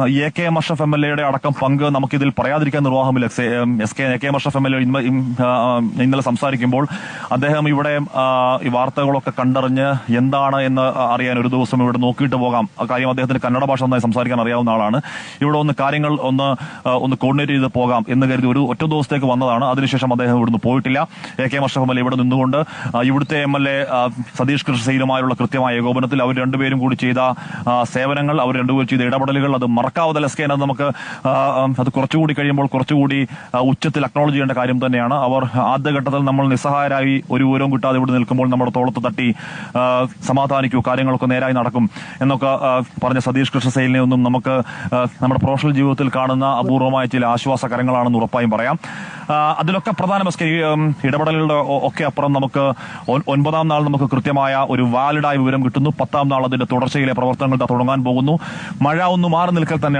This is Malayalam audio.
എ.കെ.എം. അഷ്റഫ് എം.എൽ.എയുടെ അടക്കം പങ്ക് നമുക്കിതിൽ പറയാതിരിക്കാൻ നിർവാഹമില്ല. എ.കെ.എം. അഷ്റഫ് എം.എൽ.എ ഇന്നലെ സംസാരിക്കുമ്പോൾ അദ്ദേഹം ഇവിടെ ഈ വാർത്തകളൊക്കെ കണ്ടറിഞ്ഞ് എന്താണ് എന്ന് അറിയാൻ ഒരു ദിവസം ഇവിടെ നോക്കിയിട്ട് പോകാം. കാര്യം അദ്ദേഹത്തിന് കന്നഡ ഭാഷ നന്നായി സംസാരിക്കാൻ അറിയാവുന്ന ആളാണ്. ഇവിടെ കാര്യങ്ങൾ ഒന്ന് കോർഡിനേറ്റ് ചെയ്ത് പോകാം എന്ന് കരുതി ഒറ്റ ദിവസത്തേക്ക് വന്നതാണ്. അതിനുശേഷം അദ്ദേഹം ഇവിടുന്ന് പോയിട്ടില്ല. എ.കെ.എം. അഷ്റഫ് എം.എൽ.എ ഇവിടെ നിന്നുകൊണ്ട് ഇവിടുത്തെ എം.എൽ.എ സതീഷ് കൃഷ്ണസൈനുമായുള്ള കൃത്യമായ ഏകോപനത്തിൽ അവർ രണ്ടുപേരും കൂടി ചെയ്ത സേവനങ്ങൾ, അവർ രണ്ടുപേരും ചെയ്ത ഇടപെടലുകൾ, അത് മറക്കാവതൽ എസ്കേൻ അത് നമുക്ക് അത് കുറച്ചുകൂടി കഴിയുമ്പോൾ കുറച്ചുകൂടി ഉച്ചത്തിൽ അക്നോളജ് ചെയ്യേണ്ട കാര്യം തന്നെയാണ്. അവർ ആദ്യഘട്ടത്തിൽ നമ്മൾ നിസ്സഹായരായി ഒരു വിവരവും കിട്ടാതെ ഇവിടെ നിൽക്കുമ്പോൾ നമ്മുടെ തോളത്ത് തട്ടി സമാധാനിക്കൂ, കാര്യങ്ങളൊക്കെ നേരായി നടക്കും എന്നൊക്കെ പറഞ്ഞ സതീഷ് കൃഷ്ണസൈലിനെ ഒന്നും നമുക്ക് നമ്മുടെ പ്രൊഫഷണൽ ജീവിതത്തിൽ കാണുന്ന അപൂർവമായ ചില ആശ്വാസകരങ്ങളാണെന്ന് ഉറപ്പായും പറയാം. അതിലൊക്കെ പ്രധാന ഇടപെടലുകളുടെ ഒക്കെ അപ്പുറം നമുക്ക് 9-ാം നാൾ നമുക്ക് കൃത്യമായ ഒരു വാലിഡായ വിവരം കിട്ടുന്നു. 10-ാം നാൾ അതിന്റെ തുടർച്ചയിലെ പ്രവർത്തനങ്ങൾ തുടങ്ങാൻ പോകുന്നു. മഴ ഒന്ന് മാറി നിൽക്കൽ തന്നെ